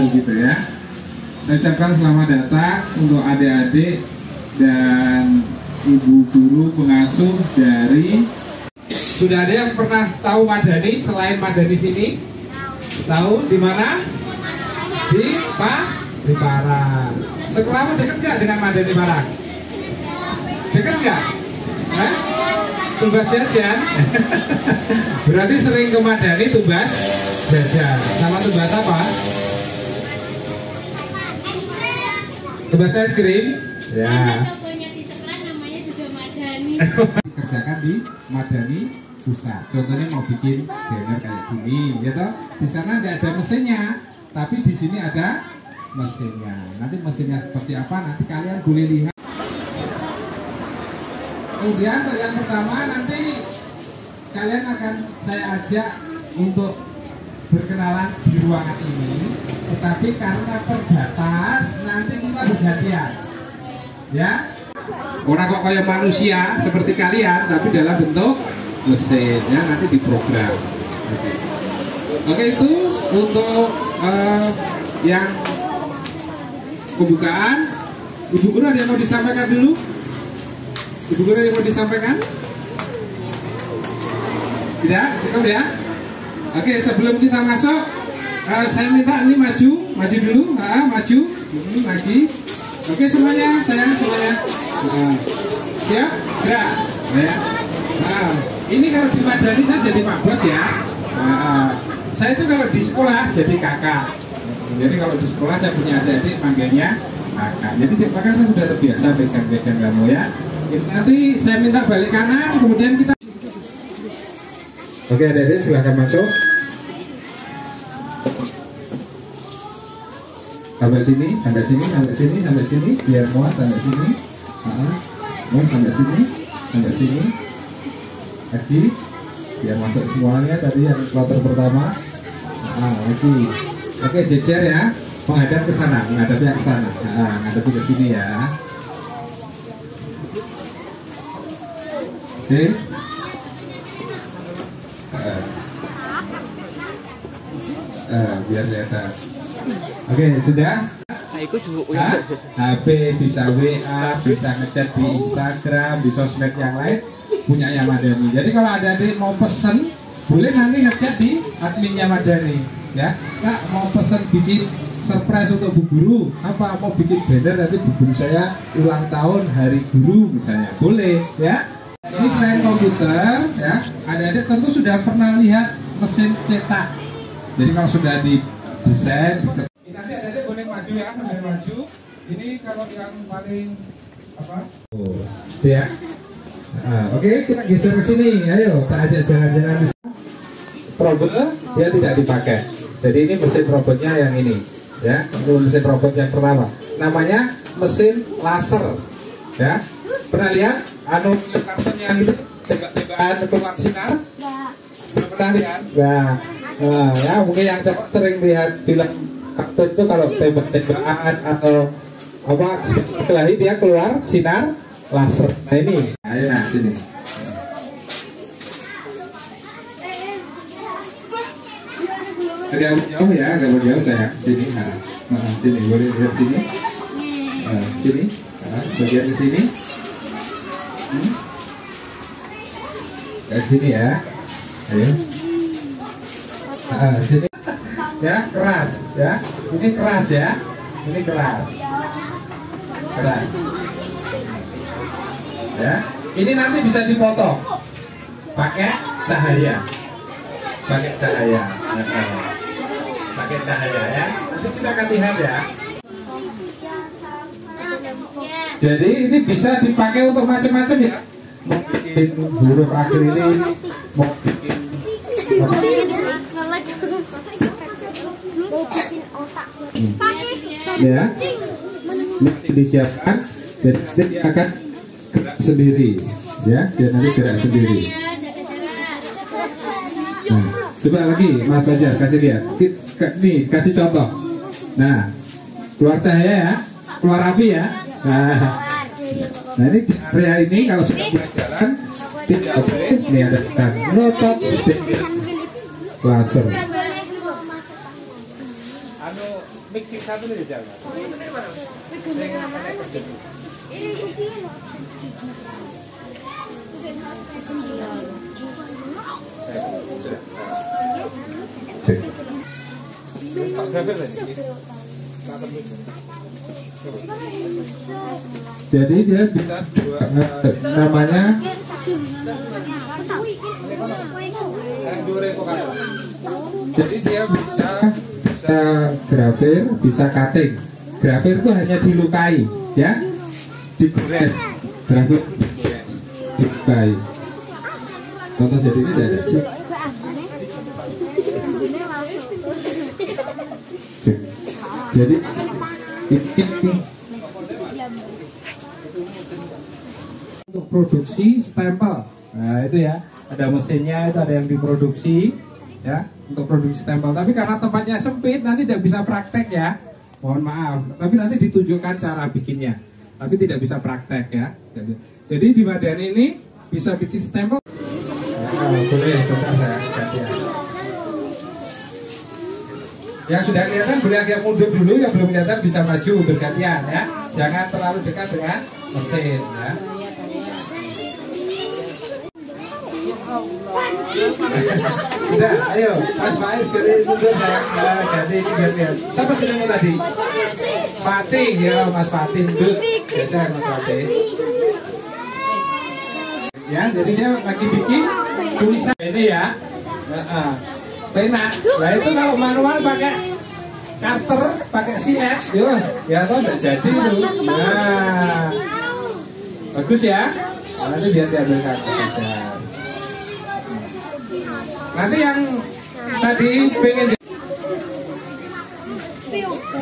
gitu ya. Saya ucapkan selamat datang untuk adik-adik dan ibu guru pengasuh dari. Sudah ada yang pernah tahu Madani selain Madani sini? Tahu di mana? Di Parang. Sekolahmu dekat nggak dengan Madani Parang? Dekat nggak? Tumbas jajan. Berarti sering ke Madani tumbas jajan. Sama tumbas apa? Tumbas es krim. Ya. Tokonya di sekolah namanya juga Madani. Kerjakan di Madani Pusat. Contohnya mau bikin banner kayak gini, ya toh? Di sana nggak ada mesinnya, tapi di sini ada mesinnya. Nanti mesinnya seperti apa? Nanti kalian boleh lihat. Kemudian yang pertama nanti kalian akan saya ajak untuk berkenalan di ruangan ini, tetapi karena terbatas nanti kita bergantian, ya. Orang kok kayak manusia seperti kalian, tapi dalam bentuk mesinnya nanti diprogram. Oke, itu untuk yang pembukaan. Ibu guru ada yang mau disampaikan dulu? Ibu guru yang mau disampaikan? Tidak? Cukup ya? Oke, sebelum kita masuk, saya minta ini maju dulu, maju, lagi. Oke semuanya, sayang semuanya. Siap? Gerak. Ya. Ini kalau di Madani saya jadi Pak Bos ya. Saya itu kalau di sekolah jadi kakak. Jadi kalau di sekolah saya punya adik-adik panggilnya kakak. Jadi makanya saya sudah terbiasa pegang-pegang kamu ya. Nanti saya minta balik kanan, kemudian kita. Oke adik-adik silahkan masuk. Sampai sini, sampai sini, sampai sini, sampai sini, biar muat sampai sini. Muat sampai sini, sampai sini. Lagi, biar masuk semuanya tadi yang kloter pertama. Lagi. Oke, jejer ya. Menghadap ke sana, menghadap yang ke sana. Menghadap ke sini ya. Oke. Biar kelihatan. Oke, sudah? HP bisa WA, bisa ngechat di Instagram, di sosmed yang lain punya Madani. Jadi kalau ada adik mau pesen, boleh nanti ngechat di adminnya Madani. Ya, Kak mau pesen bikin surprise untuk Bu Guru, apa mau bikin banner nanti Bu Guru saya ulang tahun hari guru misalnya, boleh ya. Ini selain komputer, ya, adik-adik tentu sudah pernah lihat mesin cetak. Jadi kalau sudah didesain, nanti adik-adik boleh maju ya, sambil maju. Ini kalau yang paling apa? Ya. Oke, kita geser ke sini. Ayo, kita ajak jalan-jalan. Trouble dia tidak dipakai. Jadi ini mesin robotnya yang ini, ya. Ini mesin robot yang pertama. Namanya mesin laser, ya. Pernah lihat? Karton yang itu tembak-tembakan keluar sinar? Belum pernah lihat? Ya mungkin yang cepat sering lihat film kartun itu kalau tembak-tembakan atau apa kelahi dia keluar sinar laser. Nah ini, ayo nah sini. Agak jauh ya, agak jauh saya sini. Sini boleh lihat sini. Sini, bagian di sini. Ke sini ya, ayo. Sini ya, keras ya. Ini keras ya. Ini keras. Keras. Ya. Ini nanti bisa dipotong pakai cahaya. Pakai cahaya. Pakai cahaya ya. Nanti kita akan lihat ya. Jadi ini bisa dipakai untuk macam-macam ya. Mau bikin burung akrilik, mau bikin ya, nanti disiapkan dan nanti dia akan gerak sendiri, ya, dia nanti gerak sendiri. Nah, coba lagi Mas Fajar kasih lihat, nih kasih contoh. Nah, keluar cahaya ya, keluar api ya. Nah ini di area ini kalau sudah mulai jalan tidak boleh diadakan ngotot sedikit laser. anu mixing satu nih jangan. Jadi dia bisa namanya jadi dia bisa grafir, bisa cutting. Grafir itu hanya dilukai, ya, digores. Grafir dilukai. Contoh jadi ini saya. Jadi ini untuk produksi stempel. Nah itu ya, ada mesinnya, itu ada yang diproduksi ya untuk produksi stempel. Tapi karena tempatnya sempit nanti tidak bisa praktek ya. Mohon maaf. Tapi nanti ditunjukkan cara bikinnya. Tapi tidak bisa praktek ya. Jadi di badan ini bisa bikin stempel. Nah, boleh, bentar saya ganti ya. Yang sudah kelihatan boleh agak mundur dulu, yang belum kelihatan bisa maju bergantian ya. Jangan terlalu dekat dengan mesin ya. Udah, ayo Mas Faiz dari mundur saya ganti ini gantian. Siapa jenengmu tadi? Fatih ya, Mas Fatih mundur. Biasa Mas Fatih. Ya, jadi dia lagi bikin tulisan ini ya. Pena. Nah itu kalau manual pakai cutter, pakai silet, yo, ya kok nggak jadi tuh. Nah, bagus ya. Nanti biar diambil cutter aja. Nanti yang tadi pengen.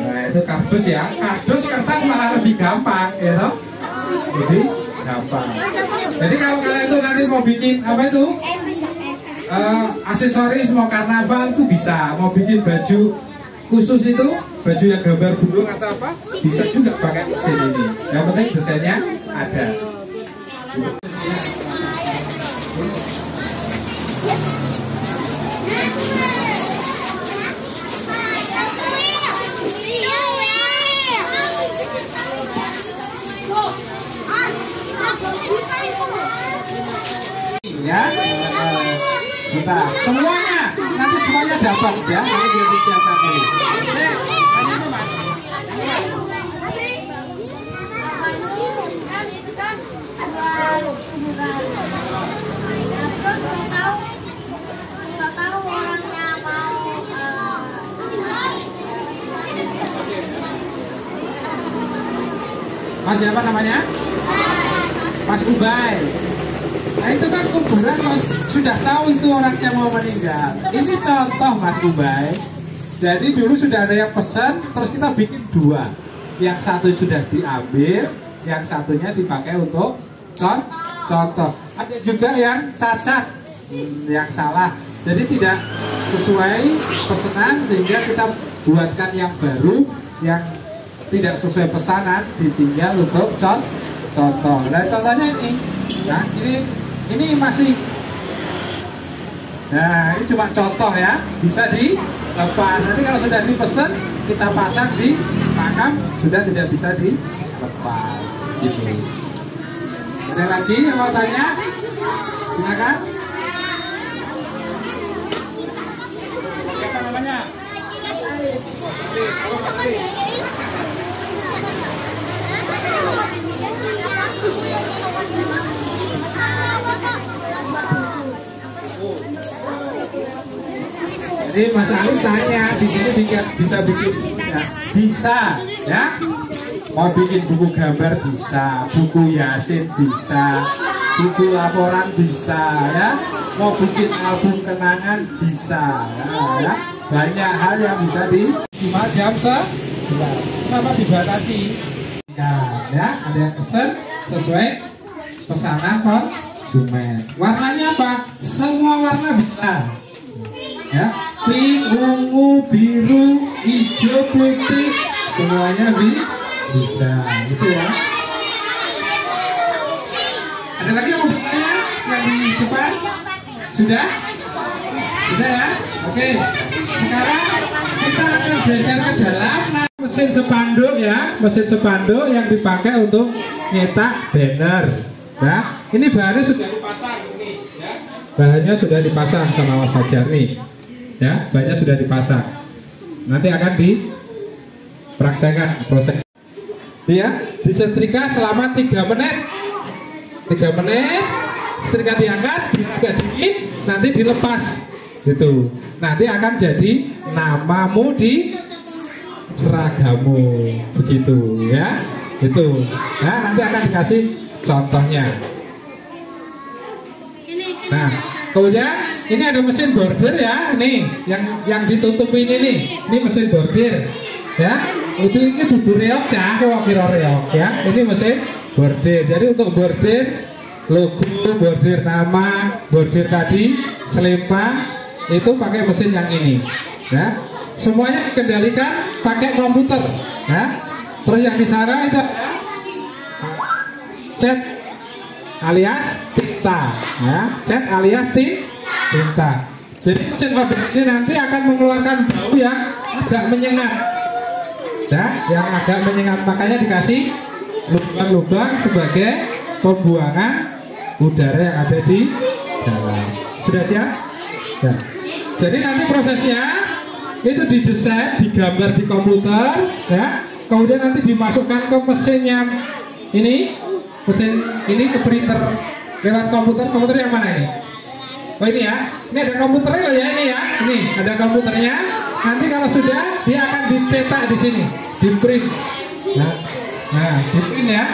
Nah itu kardus ya. Kardus kertas malah lebih gampang, ya toh. Jadi gampang. Jadi kalau kalian tuh nanti mau bikin apa itu? Aksesoris mau karnaval itu bisa, mau bikin baju khusus itu, baju yang gambar burung atau apa, bisa juga pakai mesin ini. Yang penting desainnya ada. Ya. Bentar, semuanya, nanti semuanya dapat ya, nanti biar disiapkan dulu. Mas siapa namanya? Mas Ubay. Nah itu kan kuburan, Mas sudah tahu itu orangnya mau meninggal. Ini contoh Mas Ubay. Jadi dulu sudah ada yang pesan, terus kita bikin dua. Yang satu sudah diambil, yang satunya dipakai untuk contoh. Ada juga yang cacat, yang salah. Jadi tidak sesuai pesanan, sehingga kita buatkan yang baru, yang tidak sesuai pesanan, ditinggal untuk contoh. Nah contohnya ini, nah ini masih. Nah ini cuma contoh ya, bisa dilepas. Nanti kalau sudah dipesan, kita pasang di makam, sudah tidak bisa dilepas. Gitu. Ada lagi yang mau tanya? Silakan. Siapa namanya? Jadi Mas Ali tanya, di sini bisa bikin ya, bisa ya. Mau bikin buku gambar bisa, buku Yasin bisa, buku laporan bisa ya. Mau bikin album kenangan bisa ya. Banyak hal yang bisa cuma jam kenapa dibatasi? Ya, ada yang pesen sesuai pesanan konsumen. Warnanya apa? Semua warna bisa. Ya, pink, ungu, biru, hijau, putih, semuanya bisa. Gitu ya. Ada lagi yang mau bertanya? Yang di depan? Sudah? Sudah ya? Oke. Sekarang kita akan geser ke dalam. Nah, mesin spanduk ya, mesin spanduk yang dipakai untuk nyetak banner. Ya, ini bahannya sudah dipasang ini. Ya. Bahannya sudah dipasang sama Mas Fajar nih. Ya, bahannya sudah dipasang. Nanti akan dipraktekkan proses. Ya, disetrika selama 3 menit. 3 menit, setrika diangkat, agak dingin, nanti dilepas. Gitu. Nanti akan jadi namamu di seragamu. Begitu ya. Itu. Nah, nanti akan dikasih contohnya. Nah, kemudian ini ada mesin bordir ya, nih yang ditutup ini nih, ini mesin bordir, ya. Itu ini dudu reok cah, kok kira reok ya. Ini mesin bordir. Jadi untuk bordir logo, bordir nama, bordir tadi, selempang itu pakai mesin yang ini, ya. Semuanya dikendalikan pakai komputer, ya. Terus yang di sana itu cat alias tinta, ya, cat alias tinta. Jadi mesin bordir ini nanti akan mengeluarkan bau yang agak menyengat, ya, yang agak menyengat. Makanya dikasih lubang-lubang sebagai pembuangan udara yang ada di dalam. Sudah siap? Ya. Jadi nanti prosesnya itu didesain, digambar di komputer, ya. Kemudian nanti dimasukkan ke mesinnya ini. Mesin ini ke printer lewat komputer. Komputer yang mana ini? Oh ini ya, ini ada komputernya loh ya, ini ya, ini ada komputernya. Nanti kalau sudah dia akan dicetak di sini, di print. Nah, di print ya.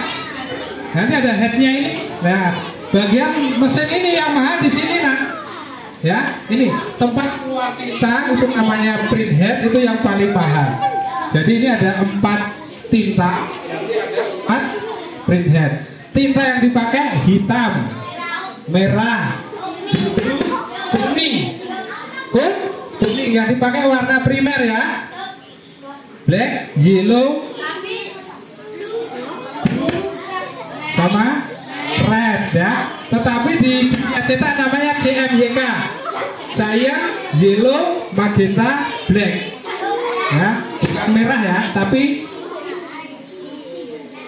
Nanti ada headnya ini. Nah, bagian mesin ini yang mahal di sini nah. Ya, ini tempat keluar tinta untuk namanya print head itu yang paling mahal. Jadi ini ada 4 tinta, 4 print head. Tinta yang dipakai hitam, merah, biru, kuning. Kuning yang dipakai warna primer ya. Black, yellow, blue, sama red ya. Tetapi di dunia cetak namanya CMYK, Giant, Yellow, Magenta, Black. Ya, bukan merah ya, tapi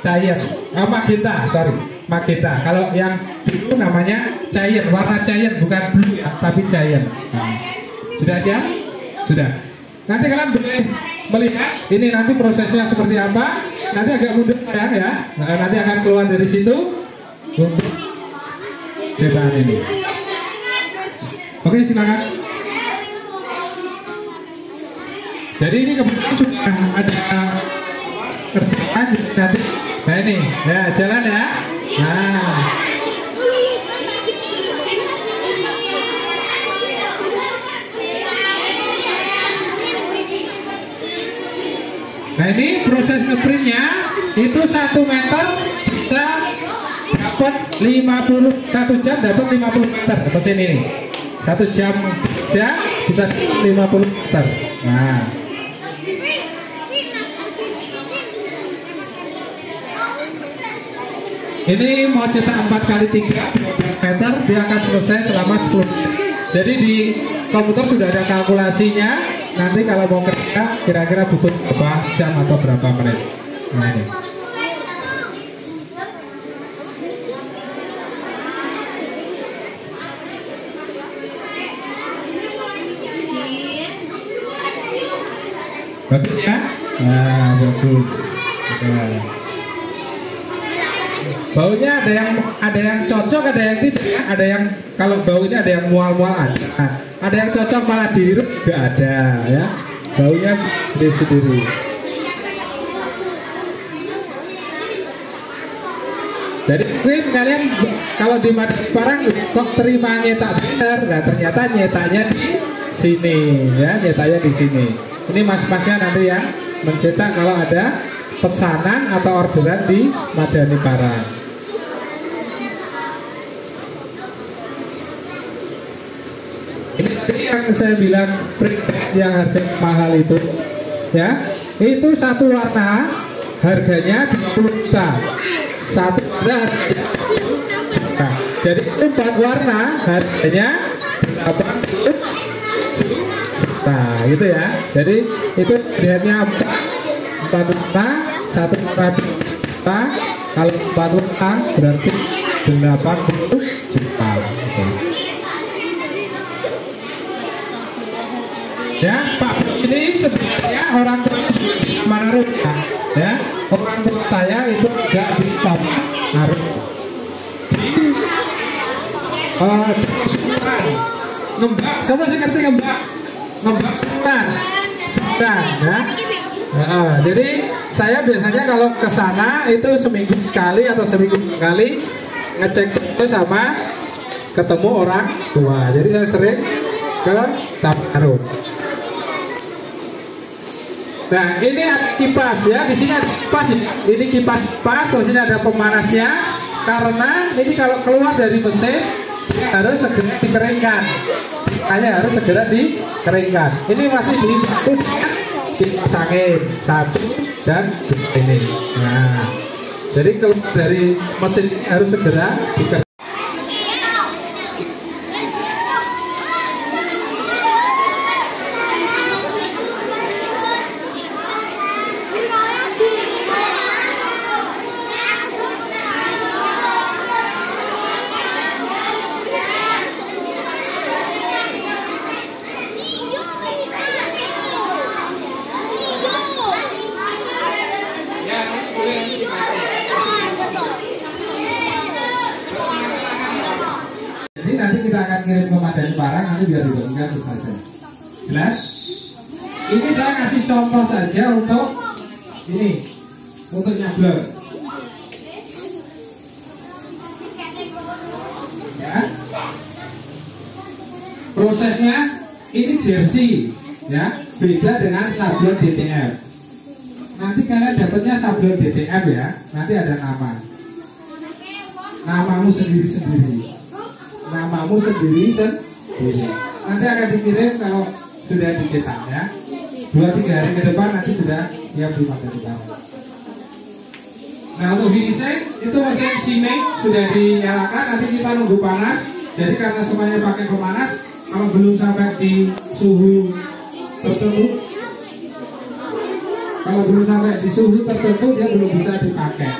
Giant, magenta, sorry, magenta. Kalau yang biru namanya Giant, warna Giant, bukan blue ya, tapi Giant. Nah, sudah siap? Sudah. Nanti kalian boleh melihat ini nanti prosesnya seperti apa. Nanti agak mundur ya. Nah, nanti akan keluar dari situ untuk cetakan ini. Oke, silakan. Jadi ini kebetulan sudah ada kerjaan nanti. Nah ini, ya jalan ya. Nah ini proses ngeprintnya itu 1 meter bisa dapat 1 jam dapat 50 meter mesin ini. 1 jam kerja bisa 50 meter. Nah. Ini mau cetak 4x3 meter, dia akan selesai selama 10 menit. Jadi di komputer sudah ada kalkulasinya. Nanti kalau mau kerja kira-kira butuh berapa jam atau berapa menit. Nah ini. Bagus ya? Nah, bagus. Nah. Baunya ada yang cocok, ada yang tidak ya. Ada yang kalau bau ini ada yang mual-mual ada yang cocok malah dihirup juga ada ya. Baunya sendiri-sendiri. Jadi mungkin kalian kalau di Parang kok terima nyetak bener, nah ternyata nyetaknya di sini ya, nyetaknya di sini. Ini mas-masnya nanti ya mencetak kalau ada pesanan atau orderan di Madani Parang. Ini yang saya bilang print yang harga mahal itu ya, itu 1 warna harganya 20 juta, 1 warna harganya 20 juta. Jadi 4 warna harganya 80 juta gitu ya. Jadi itu headnya 4 juta, 1 juta. Kalau 4 juta berarti 80 juta. Gitu. Ya, Pak, ini sebenarnya orang tua mana rupiah, ya. Orang tua saya itu tidak di top harus ngembak, semua saya ngerti ngembak sebentar, ya. Jadi saya biasanya kalau ke sana itu seminggu sekali atau seminggu sekali ngecek itu sama ketemu orang tua. Jadi saya sering ke Tabarut. Nah, ini ada kipas ya, di sini ada kipas ya. Ini kipas, terus ini ada pemanasnya. Karena ini kalau keluar dari mesin harus segera dikeringkan. Hanya harus segera dikeringkan. Ini masih kipas angin satu dan ini. Nah, jadi keluar dari mesin harus segera dikeringkan. Jadi nanti kita akan kirim ke Madani Parang, nanti biar dibagikan ke saya. Jelas? Ini saya kasih contoh saja untuk ini, untuk nyablon. Ya. Prosesnya ini jersey, ya, beda dengan sablon DTF. Nanti kalian dapatnya sablon DTF ya, nanti ada nama. Namamu sendiri-sendiri. Namamu sendiri-sendiri. Nanti akan dikirim kalau sudah dicetak ya. 2-3 hari ke depan nanti sudah siap di Madani Parang. Nah, untuk finishing itu mesin siming sudah dinyalakan, nanti kita nunggu panas. Jadi karena semuanya pakai pemanas, kalau belum sampai di suhu tertentu, dia belum bisa dipakai.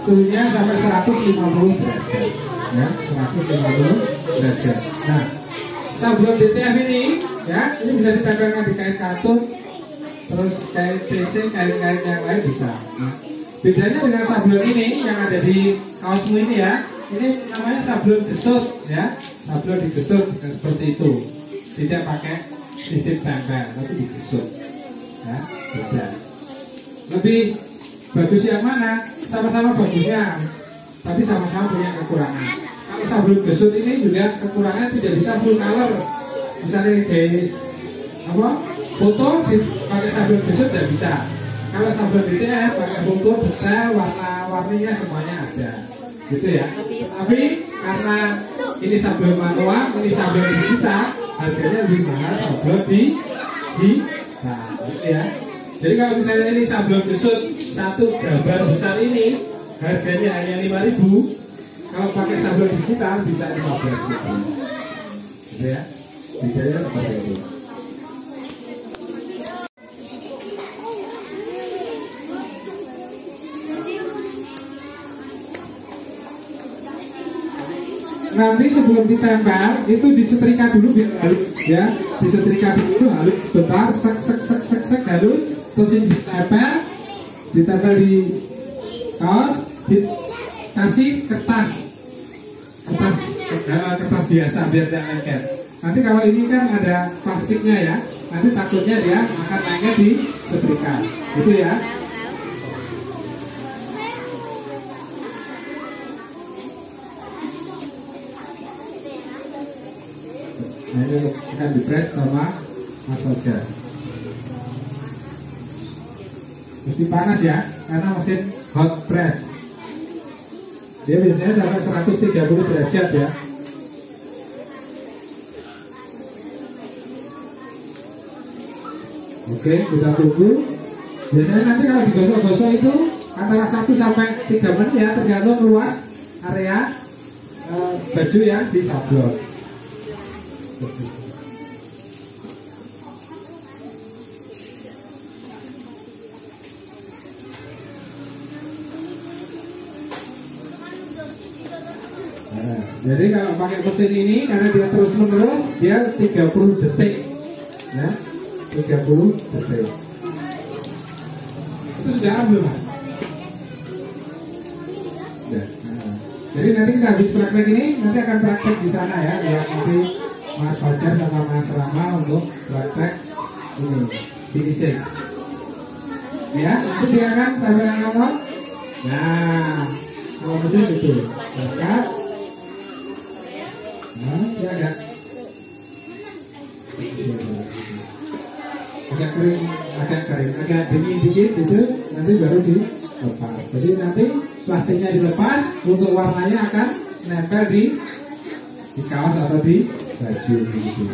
Suhunya sampai 150 derajat. Ya, 150 derajat. Nah, sablon DTF ini, ya, ini bisa ditempelkan di kain katun, terus kain PC, kain-kain yang lain bisa. Nah, bedanya dengan sablon ini yang ada di kaosmu ini ya, ini namanya sablon gesut, ya, sablon digesut seperti itu, tidak pakai sistem tempel, tapi digesut, ya, beda. Lebih bagus yang mana? Sama-sama bagusnya, tapi sama-sama punya kekurangan. Kalau sablon gesut ini juga kekurangannya tidak bisa full color. Misalnya kayak apa? Foto pakai sablon gesut tidak bisa. Kalau sablon DTF pakai foto detail, warna-warninya semuanya ada, gitu ya. Tapi karena ini sablon manual, ini sablon digital, harganya lebih mahal sablon digital, gitu ya. Jadi kalau misalnya ini sablon gesut satu gambar besar ini harganya hanya 5.000, kalau pakai sablon digital bisa 15.000, gitu ya. Bedanya seperti itu. Nanti sebelum ditempel itu disetrika dulu biar halus, ya. Disetrika dulu halus, sebentar, sek halus, terus ini ditempel di kaos, dikasih kertas biasa biar tidak lengket. Nanti kalau ini kan ada plastiknya ya, nanti takutnya dia akan lengket di setrika, gitu ya. Nah, ini akan dipres sama Mas Roger. Mesti panas ya, karena mesin hot press. Dia biasanya sampai 130 derajat ya. Oke, kita tunggu. Biasanya nanti kalau digosok-gosok itu antara 1 sampai 3 menit ya, tergantung luas area baju yang disablon. jadi kalau pakai mesin ini karena dia terus menerus dia 30 detik ya, 30 detik. Itu sudah ambil Mas ya. Nah, jadi nanti kita habis praktek ini nanti akan praktek di sana ya, lihat nanti Mas Fajar sama Mas Rama untuk praktek ini finishing ya. Nanti dia akan sampai ngomong. Nah, kalau mesin itu dekat. Nah, ya agak kering, agak dingin dikit itu nanti baru dilepas. Jadi nanti plastiknya dilepas, untuk warnanya akan nempel di kaos atau di baju gitu.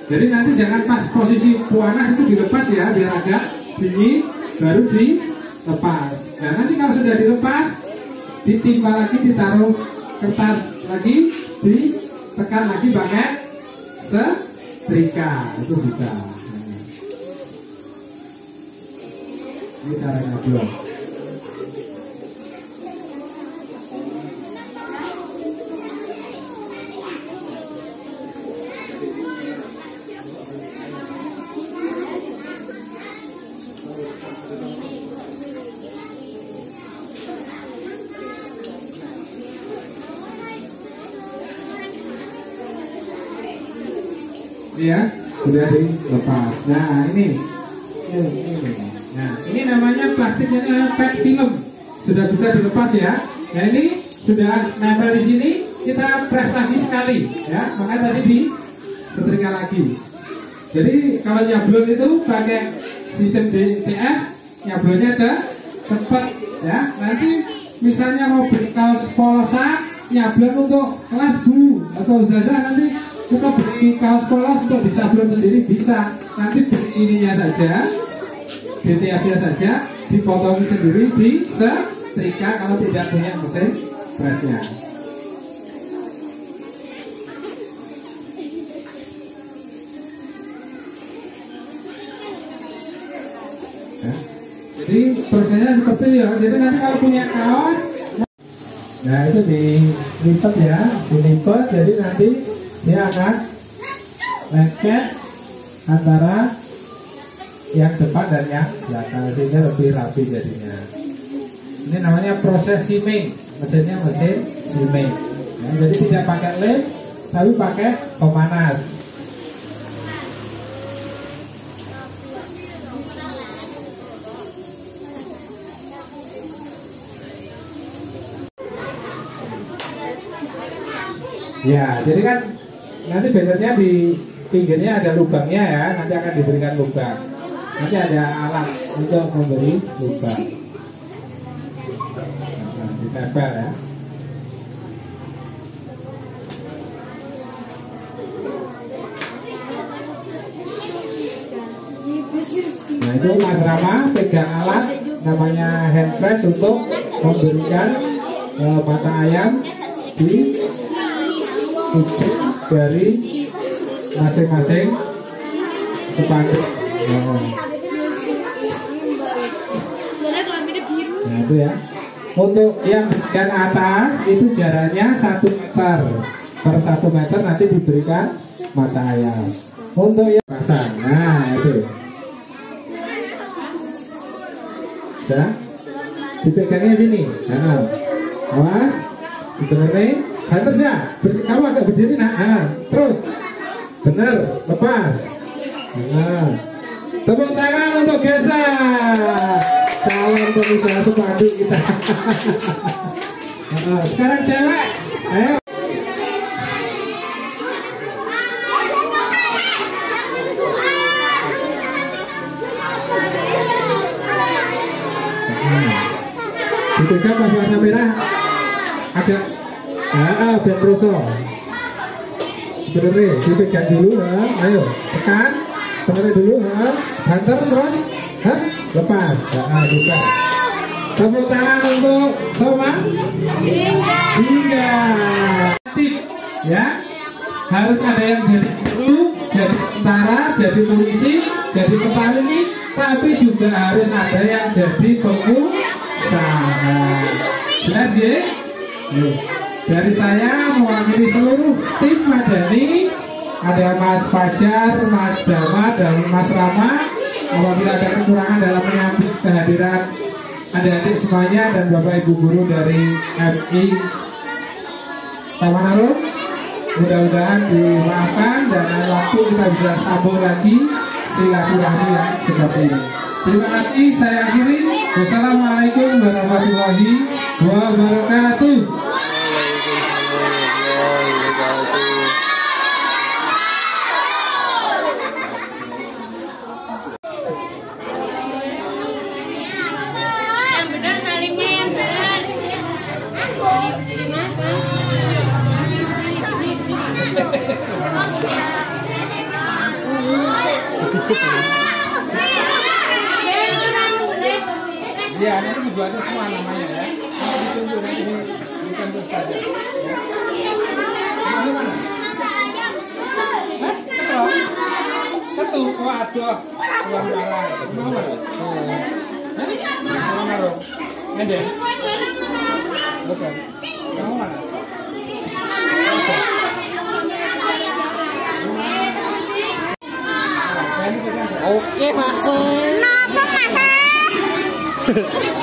Jadi nanti jangan pas posisi panas itu dilepas ya, biar agak dingin baru dilepas. Nah nanti kalau sudah dilepas, ditimpa lagi, ditaruh kertas lagi, ditekan lagi pakai setrika, itu bisa. Ini caranya belum. Ya, sudah dilepas. Nah ini. Nah ini namanya plastiknya PET film, sudah bisa dilepas ya. Nah ini sudah nempel di sini, kita press lagi sekali ya, makanya tadi di setrika lagi. Jadi kalau nyablon itu pakai sistem DTF, nyablonnya cepat ya. Nanti misalnya mau beli kaos polosan, nyablon untuk kelas Bu atau ustazah, nanti kita beli kaos polos untuk disablon sendiri bisa. Nanti beli ininya saja, DTF-nya saja, dipotongi sendiri di setrika kalau tidak punya mesin pressnya. Ya. Jadi prosesnya seperti itu ya. Jadi nanti kalau punya kaos, nah itu dilipat ya, dilipat. Jadi nanti dia akan lengket antara yang depan dan yang belakang, sehingga lebih rapi jadinya. Ini namanya proses simming, mesinnya mesin simming ya, jadi tidak pakai lem tapi pakai pemanas. Ya, jadi kan nanti bannernya di pinggirnya ada lubangnya ya, nanti akan diberikan lubang. Nanti ada alat untuk memberi lubang. Nah, ditempel ya. Nah itu Mas Rama pegang alat namanya hand press untuk memberikan mata ayam di ujung dari masing-masing sepanduk. Nah itu ya. Untuk yang bagian atas itu jaraknya 1 meter per 1 meter nanti diberikan mata ayam. Untuk yang pasang, nah itu. Ya, dipegangnya sini. Nah, awas, dibenerin. Terusnya, kamu agak berdiri nah, terus, bener, lepas. Nah, tepuk tangan untuk Gesa, calon pengusaha sepatu kita. Nah, sekarang cewek, ayo. Dipegang pas warna merah agak biar rosok. Bener, dipegang dulu, ayo tekan, tekan dulu, banter terus, lepas, bisa. Tepuk tangan untuk Soma hingga aktif ya. Harus ada yang jadi guru, jadi tentara, jadi polisi, jadi petani, tapi juga harus ada yang jadi pengusaha. Jelas ya? Dari saya mewakili seluruh tim Madani, ada Mas Fajar, Mas Dama, dan Mas Rama. Apabila ada kekurangan dalam menyambut kehadiran adik-adik semuanya dan Bapak Ibu guru dari MI Taman Harum, mudah-mudahan dimaafkan dan lain waktu kita bisa sambung lagi silaturahmi yang seperti ini. Terima kasih, saya akhiri. Wassalamualaikum warahmatullahi wabarakatuh. Yang benar salimnya yang benar. Ya, nanti dibuatnya semua namanya ya. Ditunggu nanti ditunggu saja. Ya. Ini mana? Hah? Ketua? Satu. Oh, aduh. Uang barang. Mau mana? Mau mana? Ada? Bukan. Mau mana? Oke, masuk. Kenapa, Mas?